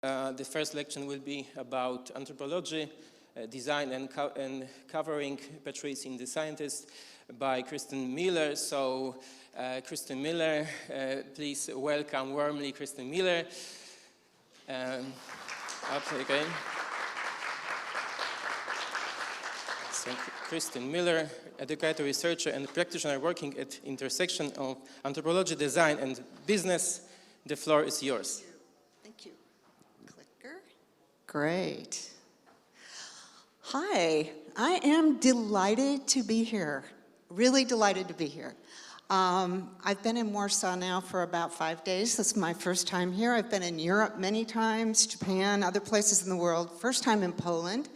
The first lecture will be about anthropology, design, and covering Patrice in the Scientist by Kristen Miller. So, Kristen Miller, please welcome warmly Kristen Miller. Okay. So, Kristen Miller, educator, researcher, and practitioner working at intersection of anthropology, design, and business. The floor is yours. Thank you. Clicker. Great. Hi, I am delighted to be here. Really delighted to be here. I've been in Warsaw now for about 5 days. This is my first time here. I've been in Europe many times, Japan, other places in the world. First time in Poland.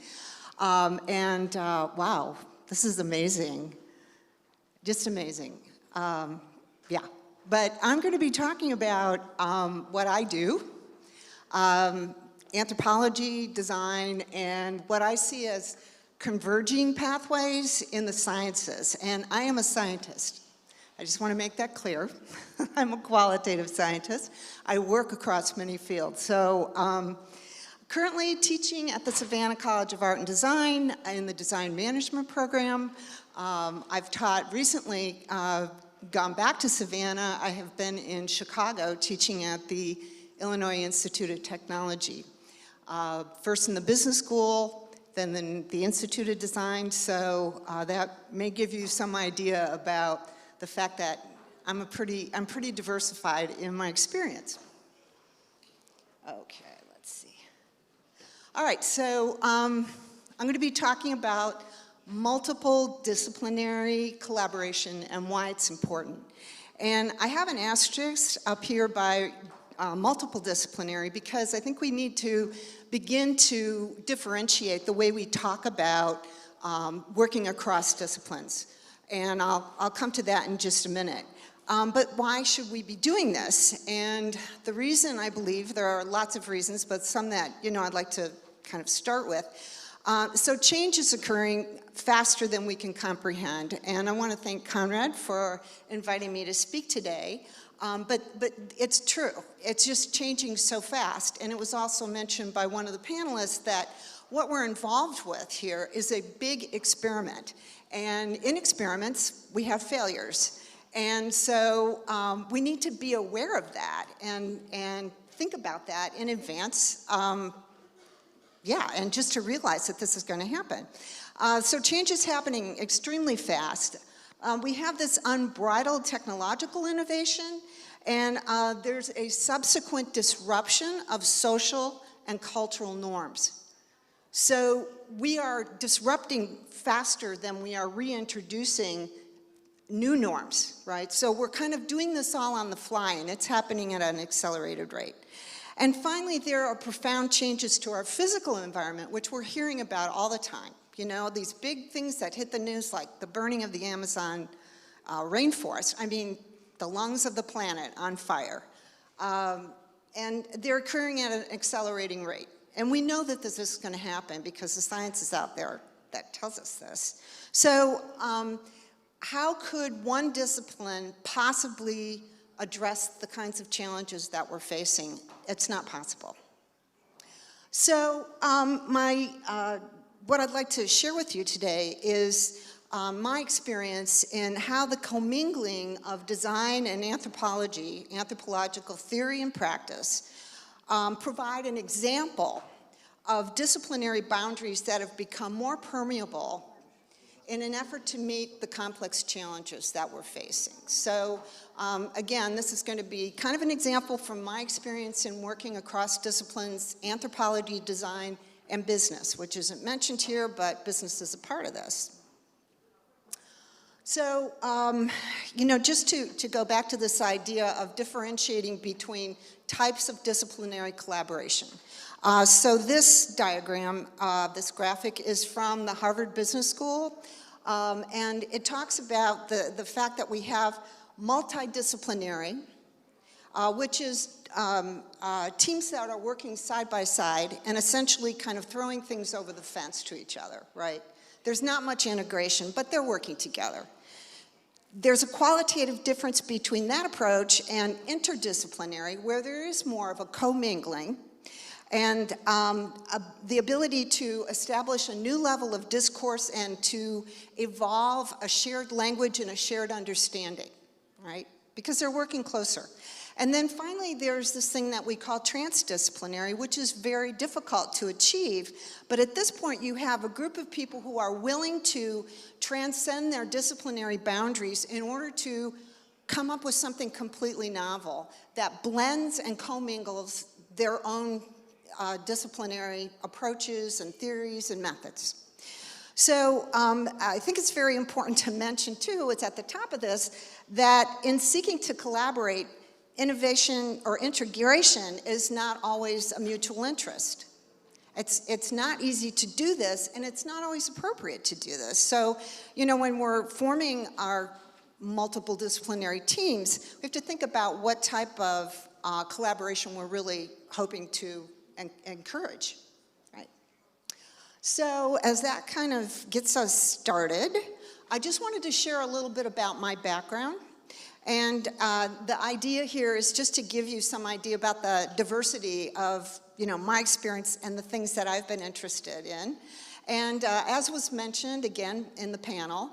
Wow, this is amazing. Just amazing. Yeah, but I'm going to be talking about what I do, anthropology, design, and what I see as converging pathways in the sciences. And I am a scientist. I just want to make that clear. I'm a qualitative scientist. I work across many fields. So currently teaching at the Savannah College of Art and Design in the Design Management program. I've taught recently, gone back to Savannah. I have been in Chicago teaching at the Illinois Institute of Technology. First in the business school, then the Institute of Design. So that may give you some idea about the fact that I'm pretty diversified in my experience. Okay, let's see. All right, so I'm going to be talking about multiple disciplinary collaboration and why it's important. And I have an asterisk up here by multiple disciplinary because I think we need to begin to differentiate the way we talk about working across disciplines. And I'll come to that in just a minute. But why should we be doing this? And the reason, I believe, there are lots of reasons, but some that, I'd like to kind of start with. So change is occurring faster than we can comprehend. And I want to thank Conrad for inviting me to speak today. But it's true. It's just changing so fast. And it was also mentioned by one of the panelists that what we're involved with here is a big experiment. And in experiments, we have failures. And so we need to be aware of that and think about that in advance. Yeah, and just to realize that this is going to happen. So change is happening extremely fast. We have this unbridled technological innovation, and there's a subsequent disruption of social and cultural norms. So we are disrupting faster than we are reintroducing new norms, right? So we're kind of doing this all on the fly, and it's happening at an accelerated rate. And finally, there are profound changes to our physical environment, which we're hearing about all the time. These big things that hit the news, like the burning of the Amazon rainforest. I mean, the lungs of the planet on fire. And they're occurring at an accelerating rate. And we know that this is going to happen because the science is out there that tells us this. So how could one discipline possibly address the kinds of challenges that we're facing? It's not possible. So what I'd like to share with you today is my experience in how the commingling of design and anthropology, anthropological theory and practice, provide an example of disciplinary boundaries that have become more permeable in an effort to meet the complex challenges that we're facing. So again, this is going to be kind of an example from my experience in working across disciplines, anthropology, design, and business, which isn't mentioned here, but business is a part of this. So, just to go back to this idea of differentiating between types of disciplinary collaboration. So this diagram, this graphic is from the Harvard Business School, and it talks about the fact that we have multidisciplinary, which is teams that are working side by side and essentially kind of throwing things over the fence to each other, right? There's not much integration, but they're working together. There's a qualitative difference between that approach and interdisciplinary, where there is more of a commingling. and the ability to establish a new level of discourse and to evolve a shared language and a shared understanding, right? Because they're working closer. And then finally, there's this thing that we call transdisciplinary, which is very difficult to achieve. But at this point, you have a group of people who are willing to transcend their disciplinary boundaries in order to come up with something completely novel that blends and commingles their own disciplinary approaches and theories and methods. So I think it's very important to mention, too, it's at the top of this, that in seeking to collaborate, innovation or integration is not always a mutual interest. It's not easy to do this, and it's not always appropriate to do this. So, you know, when we're forming our multiple disciplinary teams, we have to think about what type of collaboration we're really hoping to encourage, right? So as that kind of gets us started, I just wanted to share a little bit about my background. And the idea here is just to give you some idea about the diversity of, you know, my experience and the things that I've been interested in. And as was mentioned again in the panel,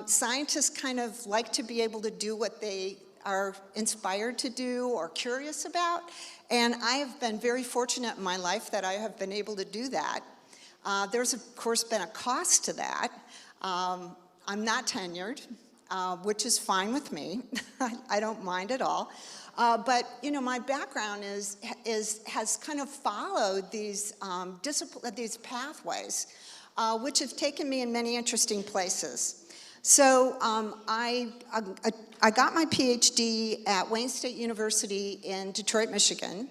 scientists kind of like to be able to do what they are inspired to do or curious about. And I have been very fortunate in my life that I have been able to do that. There's, of course, been a cost to that. I'm not tenured. Which is fine with me. I don't mind at all. But you know, my background has kind of followed these these pathways, which have taken me in many interesting places. So I got my PhD at Wayne State University in Detroit, Michigan,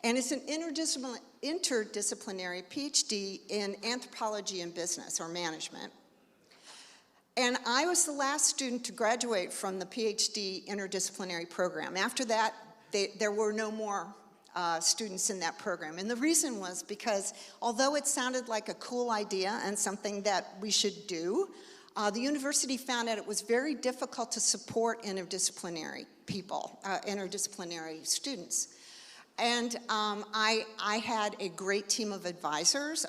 and it's an interdisciplinary PhD in anthropology and business or management. And I was the last student to graduate from the PhD interdisciplinary program. After that, there were no more students in that program. And the reason was because although it sounded like a cool idea and something that we should do, the university found that it was very difficult to support interdisciplinary people, interdisciplinary students. And I had a great team of advisors.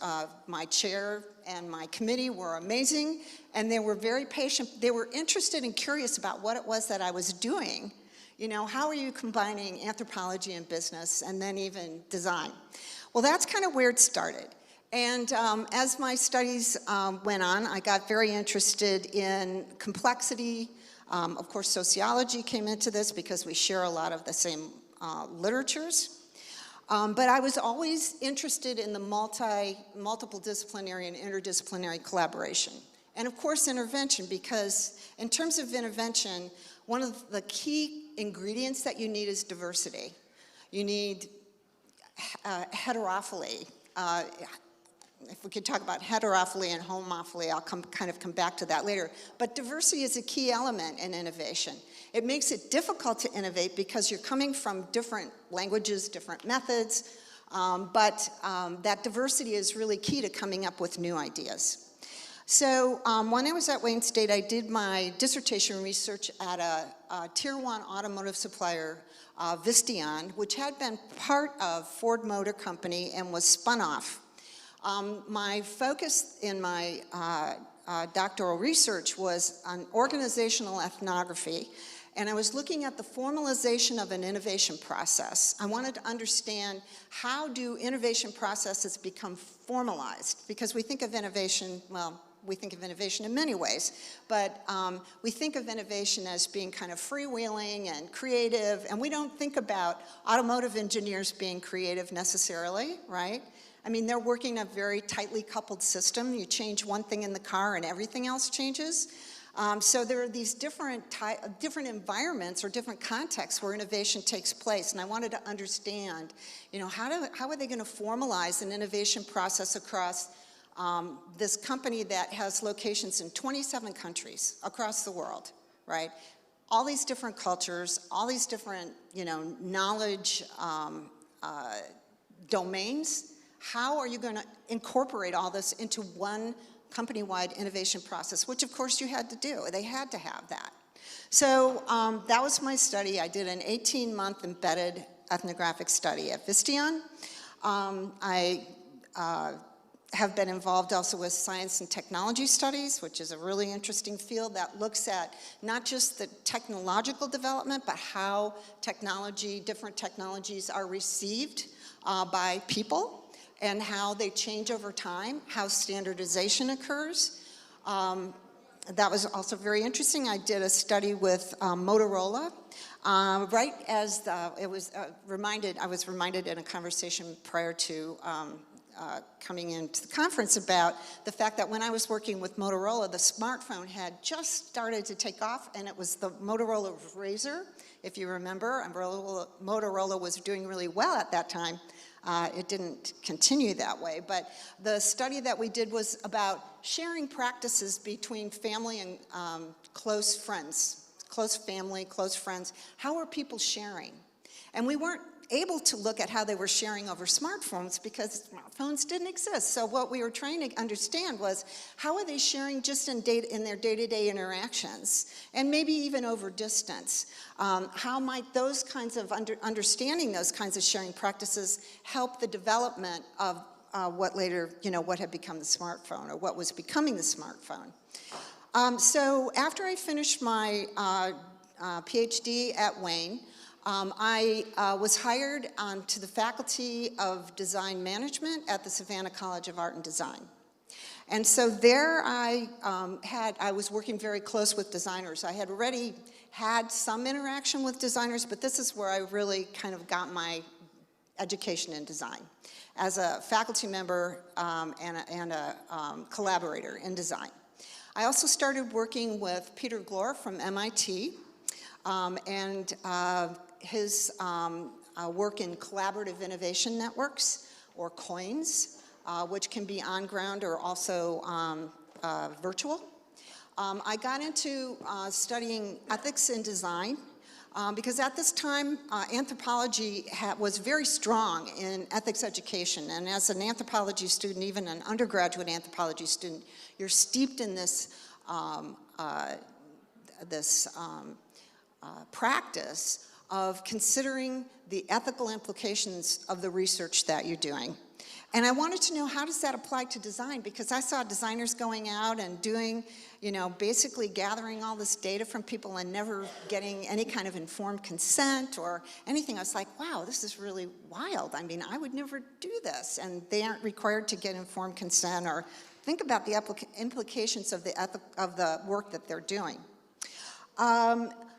My chair and my committee were amazing, and they were very patient. They were interested and curious about what it was that I was doing. You know, how are you combining anthropology and business and then even design? Well, that's kind of where it started. And as my studies went on, I got very interested in complexity. Of course, sociology came into this because we share a lot of the same literatures. But I was always interested in the multiple disciplinary and interdisciplinary collaboration. And of course, intervention, because in terms of intervention, one of the key ingredients that you need is diversity. You need heterophily. If we could talk about heterophily and homophily, I'll come back to that later. But diversity is a key element in innovation. It makes it difficult to innovate because you're coming from different languages, different methods, but that diversity is really key to coming up with new ideas. So when I was at Wayne State, I did my dissertation research at a Tier 1 automotive supplier, Visteon, which had been part of Ford Motor Company and was spun off. My focus in my doctoral research was on organizational ethnography, and I was looking at the formalization of an innovation process. I wanted to understand how do innovation processes become formalized, because we think of innovation, well, we think of innovation in many ways, but we think of innovation as being kind of freewheeling and creative, and we don't think about automotive engineers being creative necessarily, right? I mean, they're working a very tightly coupled system. You change one thing in the car and everything else changes. So there are these different environments or different contexts where innovation takes place. And I wanted to understand, you know, how are they going to formalize an innovation process across this company that has locations in 27 countries across the world, right? All these different cultures, all these different, you know, knowledge domains. How are you going to incorporate all this into one company-wide innovation process, which of course you had to do. They had to have that. So that was my study. I did an 18-month embedded ethnographic study at Visteon. I have been involved also with science and technology studies, which is a really interesting field that looks at not just the technological development, but how technology, different technologies are received by people and how they change over time, how standardization occurs. That was also very interesting. I did a study with Motorola. Right as I was reminded in a conversation prior to coming into the conference about the fact that when I was working with Motorola, the smartphone had just started to take off, and it was the Motorola Razr, if you remember. Motorola was doing really well at that time. It didn't continue that way, but the study that we did was about sharing practices between family and close friends, close family, close friends. How are people sharing? And we weren't able to look at how they were sharing over smartphones because smartphones didn't exist. So what we were trying to understand was how are they sharing just in their day-to-day interactions, and maybe even over distance. How might those kinds of understanding those kinds of sharing practices help the development of what later, what had become the smartphone, or what was becoming the smartphone. So after I finished my PhD at Wayne, I was hired to the Faculty of Design Management at the Savannah College of Art and Design. And so there I was working very close with designers. I had already had some interaction with designers, but this is where I really kind of got my education in design as a faculty member and a collaborator in design. I also started working with Peter Glor from MIT, and his work in collaborative innovation networks, or COINs, which can be on ground or also virtual. I got into studying ethics in design because at this time anthropology was very strong in ethics education, and as an anthropology student, even an undergraduate anthropology student, you're steeped in this practice of considering the ethical implications of the research that you're doing. And I wanted to know, how does that apply to design? Because I saw designers going out and doing, basically gathering all this data from people and never getting any kind of informed consent or anything. I was like, wow, this is really wild. I mean, I would never do this. And they aren't required to get informed consent or think about the implications of the work that they're doing.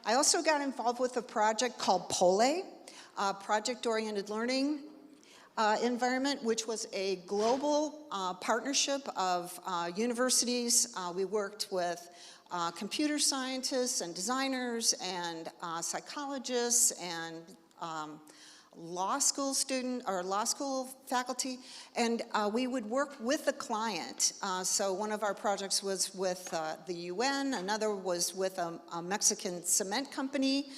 I also got involved with a project called POLE, Project-Oriented Learning Environment, which was a global partnership of universities. We worked with computer scientists and designers and psychologists and law school faculty, and we would work with the client. So one of our projects was with the UN, another was with a Mexican cement company.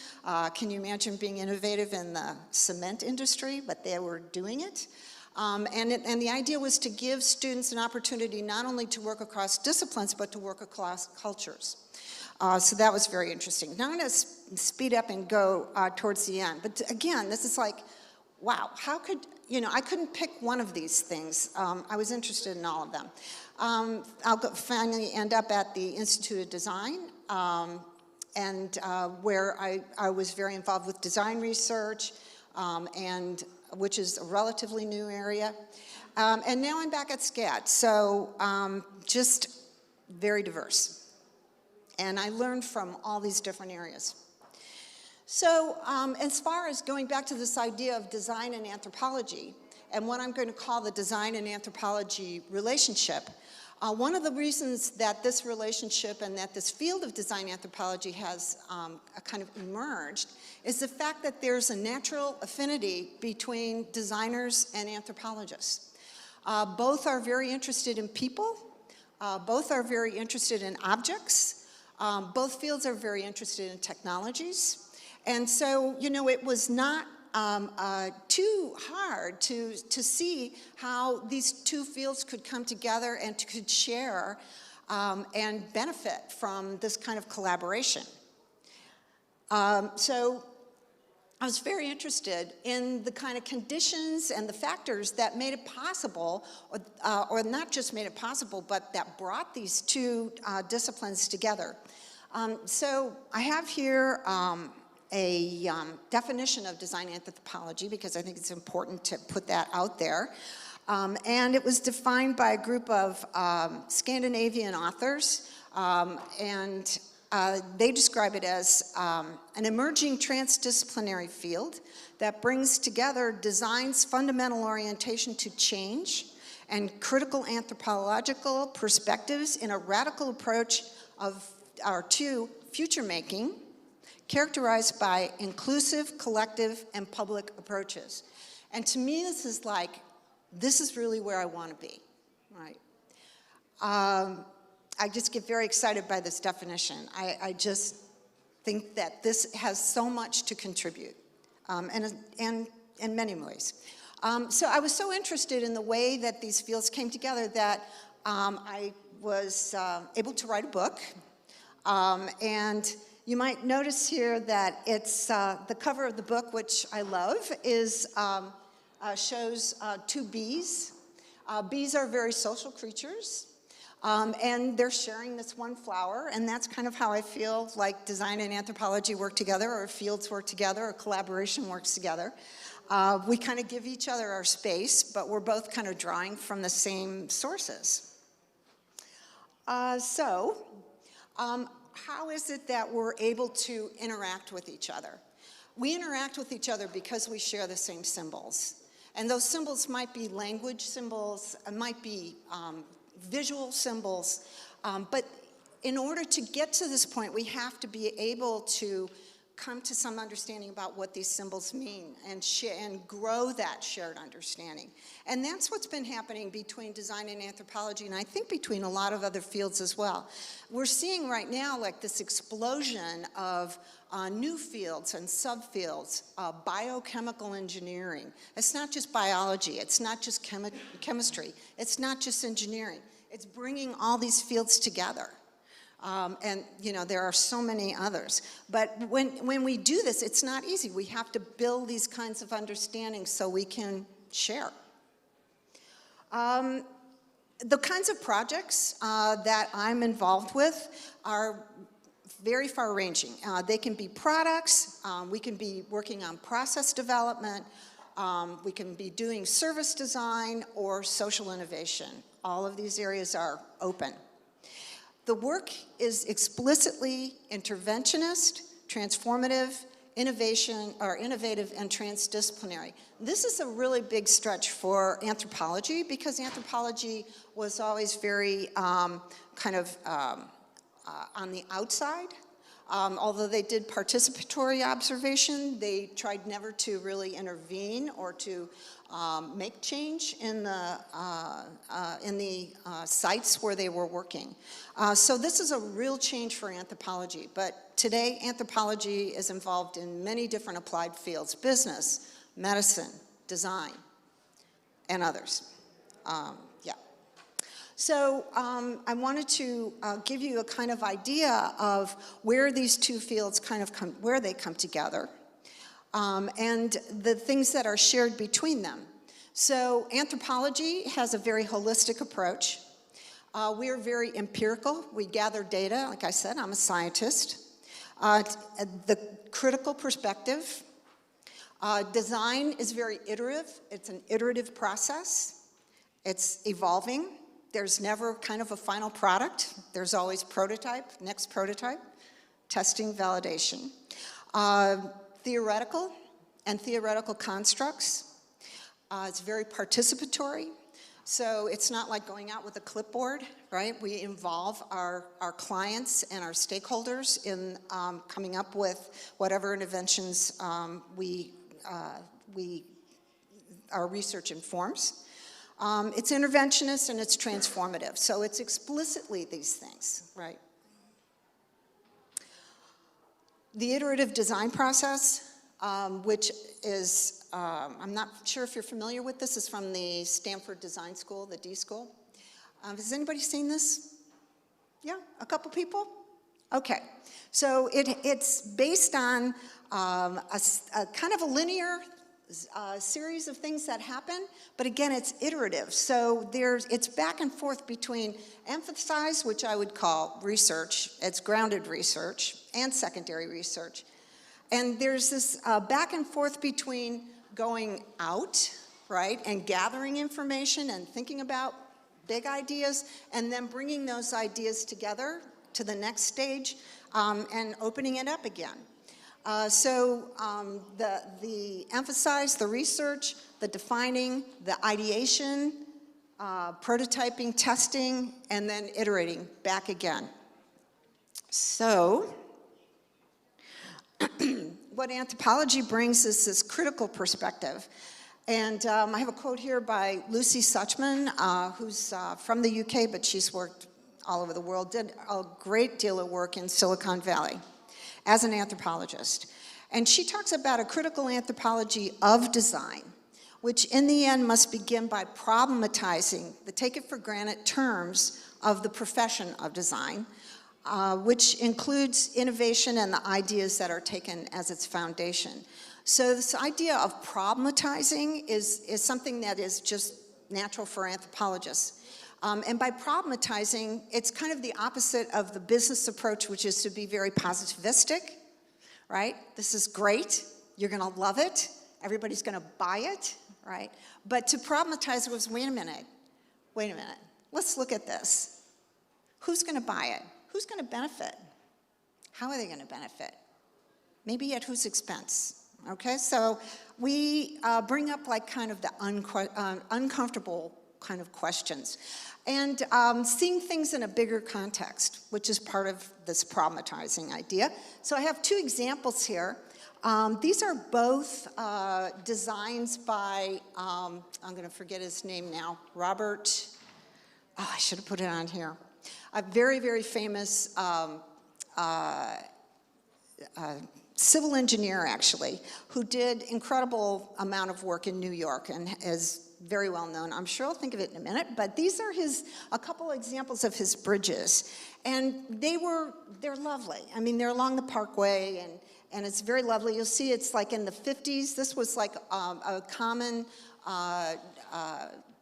Can you imagine being innovative in the cement industry? But they were doing it. And the idea was to give students an opportunity not only to work across disciplines, but to work across cultures. So that was very interesting. Now I'm going to speed up and go towards the end. But again, this is like, wow, how could, I couldn't pick one of these things. I was interested in all of them. I'll finally end up at the Institute of Design, and where I was very involved with design research, and which is a relatively new area. And now I'm back at SCAD, so just very diverse. And I learned from all these different areas. So as far as going back to this idea of design and anthropology, and what I'm going to call the design and anthropology relationship, one of the reasons that this relationship and that this field of design anthropology has kind of emerged is the fact that there's a natural affinity between designers and anthropologists. Both are very interested in people. Both are very interested in objects. Both fields are very interested in technologies. And so, it was not too hard to see how these two fields could come together and could share and benefit from this kind of collaboration. So I was very interested in the kind of conditions and the factors that made it possible, or not just made it possible, but that brought these two disciplines together. So I have here a definition of design anthropology, because I think it's important to put that out there. And it was defined by a group of Scandinavian authors, and they describe it as an emerging transdisciplinary field that brings together design's fundamental orientation to change and critical anthropological perspectives in a radical approach to future making, characterized by inclusive, collective, and public approaches. And to me, this is really where I want to be, right? I just get very excited by this definition. I just think that this has so much to contribute, and in many ways. So I was so interested in the way that these fields came together that I was able to write a book. And you might notice here that it's the cover of the book, which I love, shows two bees. Bees are very social creatures. And they're sharing this one flower, and that's kind of how I feel like design and anthropology work together, or fields work together, or collaboration works together. We kind of give each other our space, but we're both kind of drawing from the same sources. How is it that we're able to interact with each other? We interact with each other because we share the same symbols. And those symbols might be language symbols, might be visual symbols, but in order to get to this point, we have to be able to come to some understanding about what these symbols mean and grow that shared understanding. And that's what's been happening between design and anthropology, and I think between a lot of other fields as well. We're seeing right now like this explosion of new fields and subfields, biochemical engineering. It's not just biology, it's not just chemistry, it's not just engineering. It's bringing all these fields together. And there are so many others. But when we do this, it's not easy. We have to build these kinds of understandings so we can share. The kinds of projects that I'm involved with are very far-ranging. They can be products, we can be working on process development, we can be doing service design or social innovation. All of these areas are open. The work is explicitly interventionist, transformative, innovative, and transdisciplinary. This is a really big stretch for anthropology, because anthropology was always very on the outside. Although they did participatory observation, they tried never to really intervene or to make change in the sites where they were working. So this is a real change for anthropology, but today anthropology is involved in many different applied fields: business, medicine, design, and others. So I wanted to give you a kind of idea of where these two fields where they come together, and the things that are shared between them. So anthropology has a very holistic approach. We're very empirical. We gather data. Like I said, I'm a scientist. The critical perspective. Design is very iterative. It's an iterative process. It's evolving. There's never kind of a final product. There's always prototype, next prototype, testing, validation. Theoretical and theoretical constructs. It's very participatory. So it's not like going out with a clipboard, right? We involve our clients and our stakeholders in coming up with whatever interventions our research informs. It's interventionist and it's transformative. So it's explicitly these things, right? The iterative design process, which is, I'm not sure if you're familiar with this, is from the Stanford Design School, the D School. Has anybody seen this? Yeah, a couple people? Okay, so it's based on a kind of a linear series of things that happen, but again, it's iterative. So it's back and forth between emphasize, which I would call research, it's grounded research, and secondary research. And there's this back and forth between going out, right, and gathering information and thinking about big ideas, and then bringing those ideas together to the next stage and opening it up again. The emphasize, the research, the defining, the ideation, prototyping, testing, and then iterating back again. So what anthropology brings is this critical perspective. And I have a quote here by Lucy Suchman, who's from the UK, but she's worked all over the world, did a great deal of work in Silicon Valley as an anthropologist. And she talks about a critical anthropology of design, which in the end must begin by problematizing the take-it-for-granted terms of the profession of design, which includes innovation and the ideas that are taken as its foundation. So this idea of problematizing is something that is just natural for anthropologists. And by problematizing, it's kind of the opposite of the business approach, which is to be very positivistic, right? This is great, you're gonna love it, everybody's gonna buy it, right? But to problematize was, wait a minute, let's look at this. Who's gonna buy it? Who's gonna benefit? How are they gonna benefit? Maybe at whose expense? Okay, so we bring up like kind of the uncomfortable kind of questions. And seeing things in a bigger context, which is part of this problematizing idea. So I have two examples here. These are both designs by, I'm gonna forget his name now, Robert, oh, I should have put it on here. A very, very famous civil engineer, actually, who did incredible amount of work in New York and is very well known. I'm sure I'll think of it in a minute, but these are a couple examples of his bridges. And they're lovely. I mean, they're along the parkway and it's very lovely. You'll see it's like in the 50s. This was like a common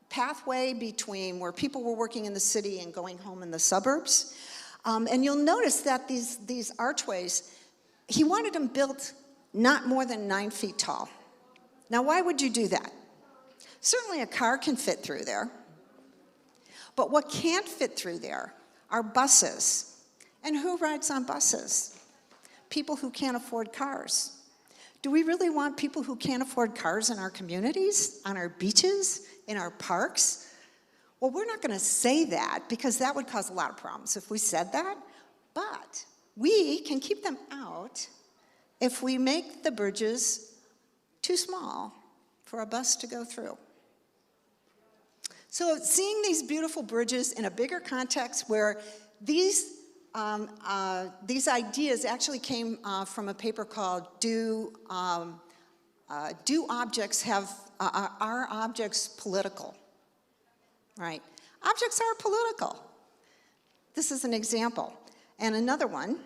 pathway between where people were working in the city and going home in the suburbs. And you'll notice that these archways, he wanted them built not more than 9 feet tall. Now, why would you do that? Certainly a car can fit through there, but what can't fit through there are buses. And who rides on buses? People who can't afford cars. Do we really want people who can't afford cars in our communities, on our beaches, in our parks? Well, we're not gonna say that because that would cause a lot of problems if we said that, but we can keep them out if we make the bridges too small for a bus to go through. So seeing these beautiful bridges in a bigger context where these ideas actually came from a paper called Are Objects Political? Right? Objects are political. This is an example. And another one,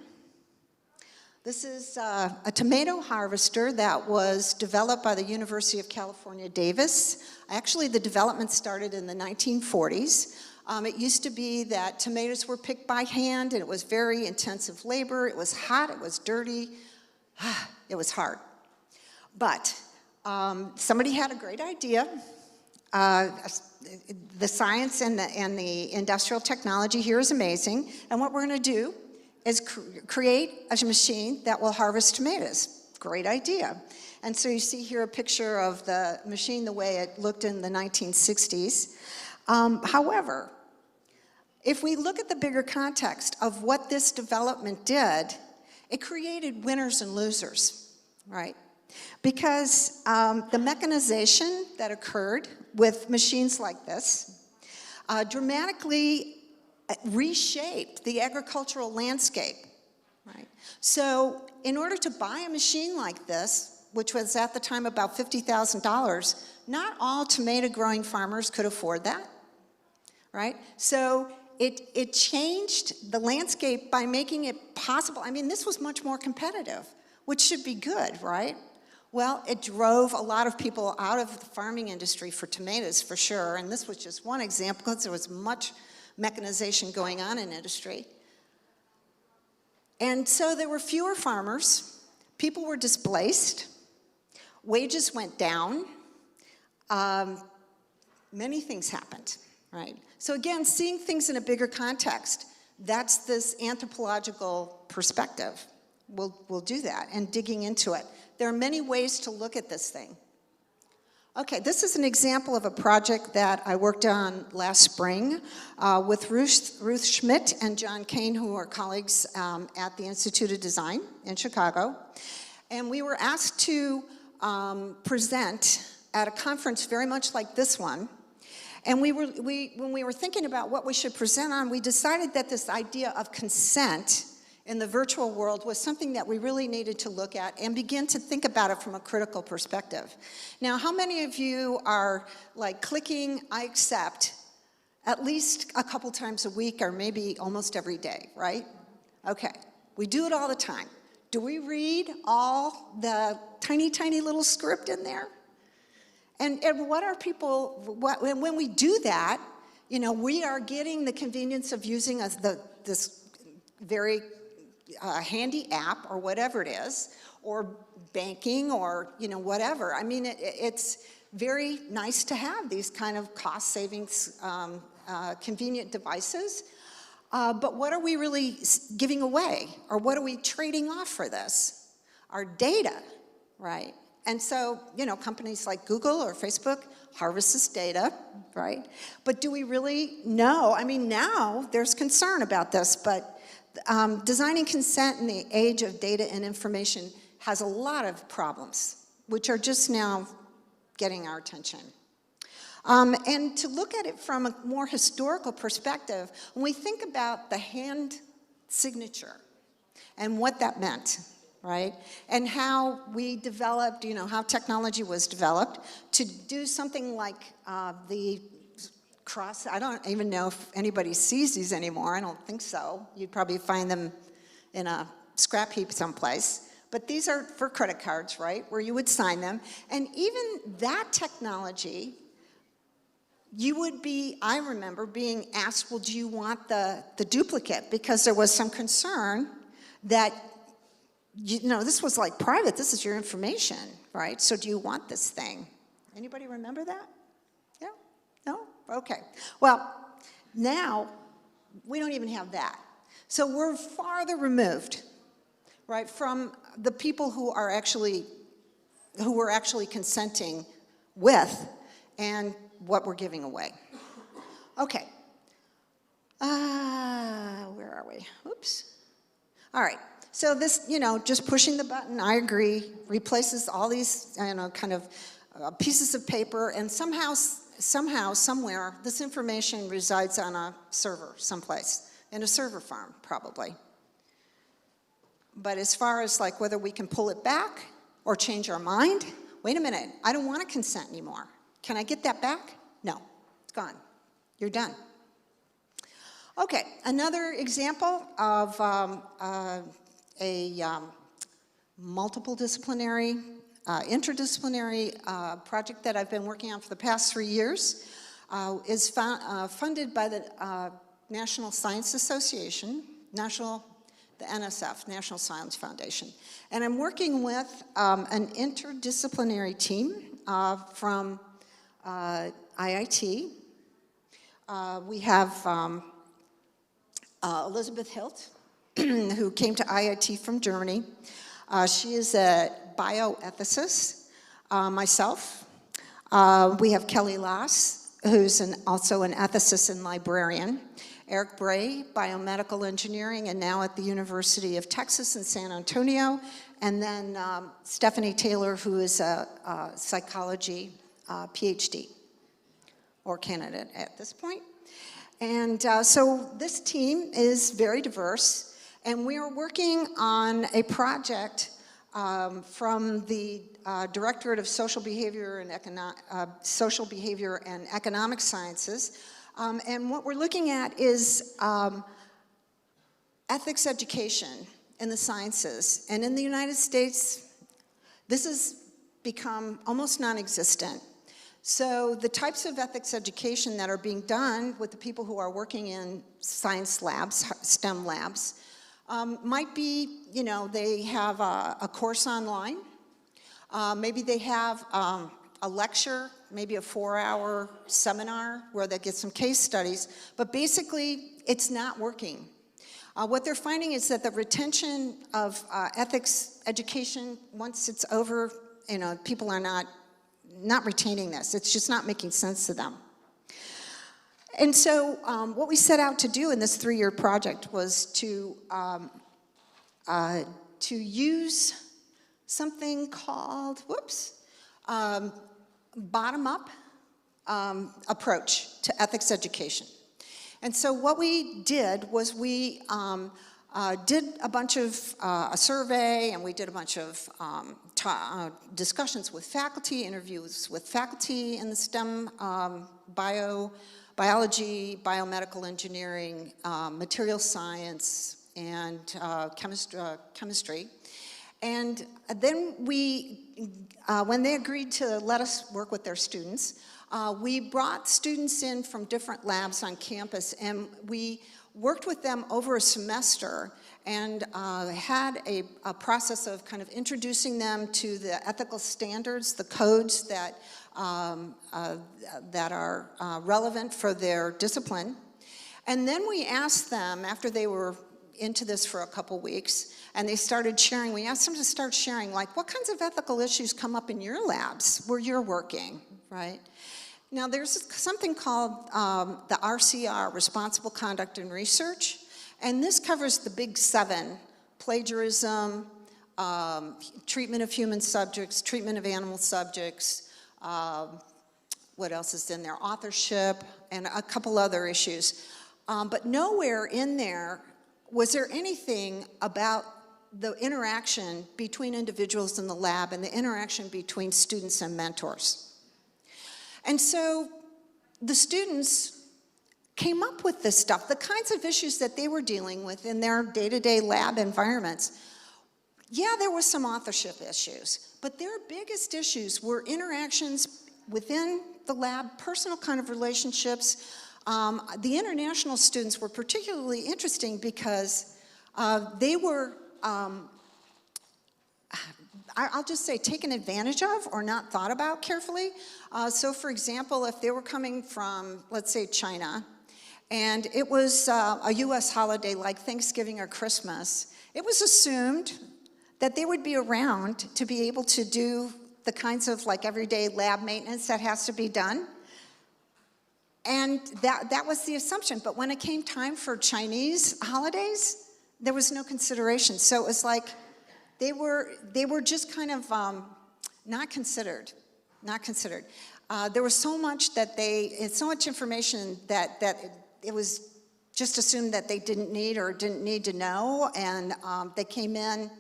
this is a tomato harvester that was developed by the University of California, Davis. Actually, the development started in the 1940s. It used to be that tomatoes were picked by hand, and it was very intensive labor. It was hot, it was dirty, it was hard. But somebody had a great idea. The science and the industrial technology here is amazing, and what we're gonna do is create a machine that will harvest tomatoes. Great idea. And so you see here a picture of the machine the way it looked in the 1960s. However, if we look at the bigger context of what this development did, it created winners and losers, right? Because the mechanization that occurred with machines like this dramatically reshaped the agricultural landscape, right? So in order to buy a machine like this, which was at the time about $50,000, not all tomato growing farmers could afford that, right? So it changed the landscape by making it possible. I mean, this was much more competitive, which should be good, right? Well, it drove a lot of people out of the farming industry for tomatoes, for sure, and this was just one example because there was much mechanization going on in industry. And so there were fewer farmers, people were displaced, wages went down, many things happened, right? So again, seeing things in a bigger context, that's this anthropological perspective. We'll do that, and digging into it. There are many ways to look at this thing. Okay, this is an example of a project that I worked on last spring with Ruth Schmidt and John Kane, who are colleagues at the Institute of Design in Chicago. And we were asked to present at a conference very much like this one. And when we were thinking about what we should present on, we decided that this idea of consent in the virtual world was something that we really needed to look at and begin to think about it from a critical perspective. Now, how many of you are like clicking I accept at least a couple times a week or maybe almost every day, right? Okay, we do it all the time. Do we read all the tiny, tiny little script in there? And what are people, when we do that, you know, we are getting the convenience of using this very handy app or whatever it is, or banking or, you know, whatever. I mean, it's very nice to have these kind of cost savings, convenient devices. But what are we really giving away? Or what are we trading off for this? Our data, right? And so, you know, companies like Google or Facebook harvest this data, right? But do we really know? I mean, now there's concern about this, but designing consent in the age of data and information has a lot of problems, which are just now getting our attention. And to look at it from a more historical perspective, when we think about the hand signature and what that meant, right? And how we developed, you know, how technology was developed to do something like the cross. I don't even know if anybody sees these anymore. I don't think so. You'd probably find them in a scrap heap someplace. But these are for credit cards, right, where you would sign them. And even that technology, you would be, I remember being asked, well, do you want the duplicate? Because there was some concern that, you know, this was like private, this is your information, right? So do you want this thing? Anybody remember that? Yeah? No? Okay. Well, now we don't even have that. So we're farther removed, right, from the people who were actually consenting with and what we're giving away. Okay. Where are we? Oops. All right. So this, you know, just pushing the button, I agree, replaces all these, you know, kind of pieces of paper, and somehow, somewhere, this information resides on a server someplace, in a server farm, probably. But as far as like whether we can pull it back or change our mind, wait a minute, I don't want to consent anymore. Can I get that back? No, it's gone. You're done. Okay, another example of a multiple disciplinary, interdisciplinary project that I've been working on for the past 3 years is funded by the National Science Association, the NSF, National Science Foundation. And I'm working with an interdisciplinary team from IIT. We have Elizabeth Hilt, who came to IIT from Germany. She is a bioethicist. Myself. We have Kelly Lass, who's also an ethicist and librarian. Eric Bray, biomedical engineering, and now at the University of Texas in San Antonio. And then Stephanie Taylor, who is a psychology PhD, or candidate at this point. And so this team is very diverse, and we are working on a project from the Directorate of Social Behavior and Economic Sciences And what we're looking at is ethics education in the sciences. And in the United States, this has become almost non-existent. So the types of ethics education that are being done with the people who are working in science labs, STEM labs, might be, you know, they have a course online. Maybe they have a lecture, maybe a 4-hour seminar where they get some case studies, but basically it's not working. What they're finding is that the retention of ethics education, once it's over, you know, people are not retaining this. It's just not making sense to them. And so what we set out to do in this 3-year project was to use something called, bottom-up approach to ethics education. And so what we did was we did a bunch of a survey, and we did a bunch of discussions with faculty, interviews with faculty in the STEM biology, biomedical engineering, material science, and chemistry. And then we, when they agreed to let us work with their students, we brought students in from different labs on campus, and we worked with them over a semester and had a process of kind of introducing them to the ethical standards, the codes that are relevant for their discipline. And then we asked them, after they were into this for a couple weeks, and they started sharing, we asked them to start sharing, like, what kinds of ethical issues come up in your labs where you're working, right? Now, there's something called the RCR, Responsible Conduct in Research, and this covers the big 7: plagiarism, treatment of human subjects, treatment of animal subjects, what else is in there? Authorship, and a couple other issues. But nowhere in there was there anything about the interaction between individuals in the lab and the interaction between students and mentors. And so the students came up with this stuff, the kinds of issues that they were dealing with in their day-to-day lab environments. Yeah, there were some authorship issues, but their biggest issues were interactions within the lab, personal kind of relationships. The international students were particularly interesting because they were, I'll just say, taken advantage of or not thought about carefully. So for example, if they were coming from, let's say, China, and it was a US holiday like Thanksgiving or Christmas, it was assumed that they would be around to be able to do the kinds of like everyday lab maintenance that has to be done. And that was the assumption. But when it came time for Chinese holidays, there was no consideration. So it was like they were just kind of not considered. There was so much so much information that it was just assumed that they didn't need to know, and they came in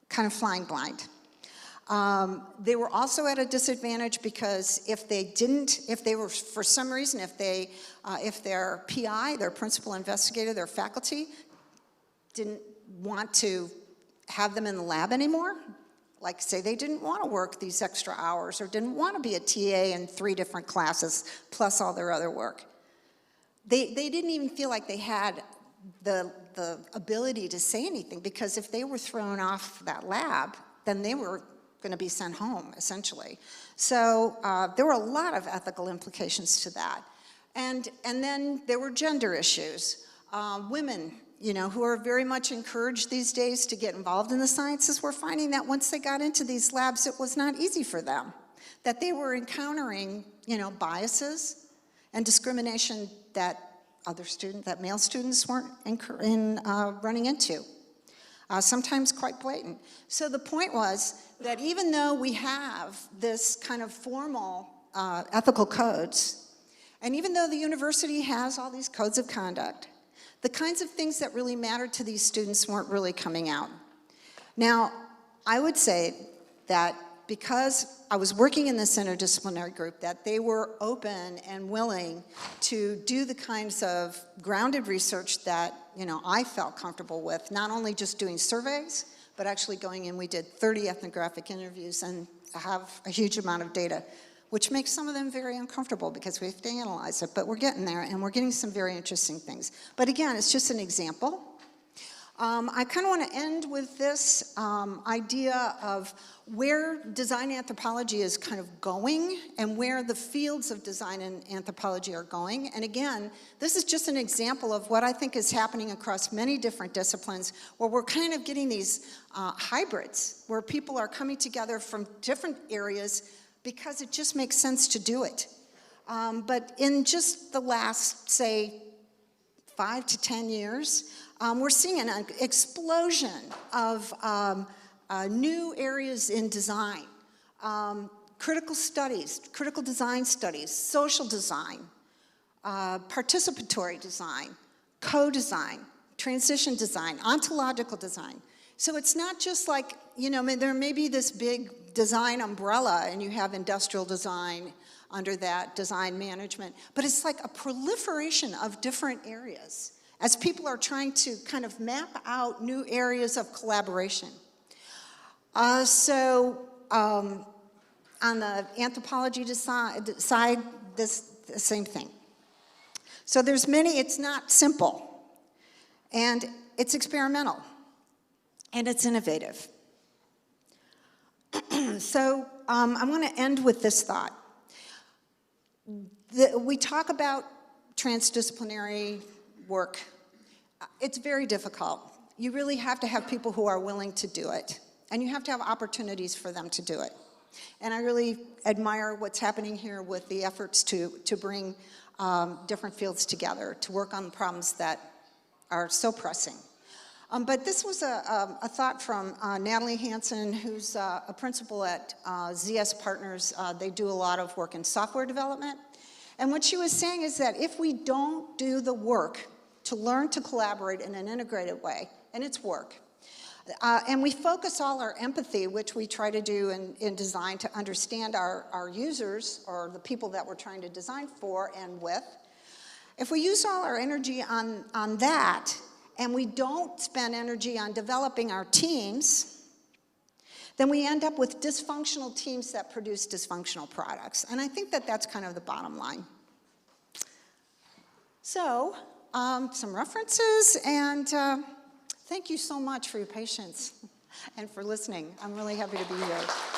kind of flying blind. They were also at a disadvantage because if they were, for some reason, if their PI, their principal investigator, their faculty, didn't want to have them in the lab anymore, like say they didn't want to work these extra hours or didn't want to be a TA in 3 different classes plus all their other work, they didn't even feel like they had the ability to say anything, because if they were thrown off that lab, then they were going to be sent home, essentially. So there were a lot of ethical implications to that. And then there were gender issues. Women, you know, who are very much encouraged these days to get involved in the sciences, were finding that once they got into these labs, it was not easy for them, that they were encountering, you know, biases and discrimination that male students weren't running into. Sometimes quite blatant. So the point was that even though we have this kind of formal ethical codes, and even though the university has all these codes of conduct, the kinds of things that really mattered to these students weren't really coming out. Now, I would say that because I was working in this interdisciplinary group, that they were open and willing to do the kinds of grounded research that, you know, I felt comfortable with, not only just doing surveys, but actually going in, we did 30 ethnographic interviews and have a huge amount of data, which makes some of them very uncomfortable because we have to analyze it, but we're getting there and we're getting some very interesting things. But again, it's just an example. I kind of want to end with this idea of where design anthropology is kind of going and where the fields of design and anthropology are going. And again, this is just an example of what I think is happening across many different disciplines, where we're kind of getting these hybrids, where people are coming together from different areas because it just makes sense to do it. But in just the last, say, 5 to 10 years, we're seeing an explosion of new areas in design. Critical studies, critical design studies, social design, participatory design, co-design, transition design, ontological design. So it's not just like, you know, there may be this big design umbrella and you have industrial design under that, design management, but it's like a proliferation of different areas as people are trying to kind of map out new areas of collaboration. On the anthropology side, the same thing. So there's many, it's not simple, and it's experimental, and it's innovative. So I want to end with this thought. We talk about transdisciplinary work. It's very difficult. You really have to have people who are willing to do it, and you have to have opportunities for them to do it. And I really admire what's happening here with the efforts to bring different fields together to work on problems that are so pressing. But this was a thought from Natalie Hansen, who's a principal at ZS Partners. They do a lot of work in software development. And what she was saying is that if we don't do the work to learn to collaborate in an integrated way, and it's work, and we focus all our empathy, which we try to do in design to understand our users or the people that we're trying to design for and with, if we use all our energy on that, and we don't spend energy on developing our teams, then we end up with dysfunctional teams that produce dysfunctional products. And I think that that's kind of the bottom line. So, some references, and thank you so much for your patience and for listening. I'm really happy to be here.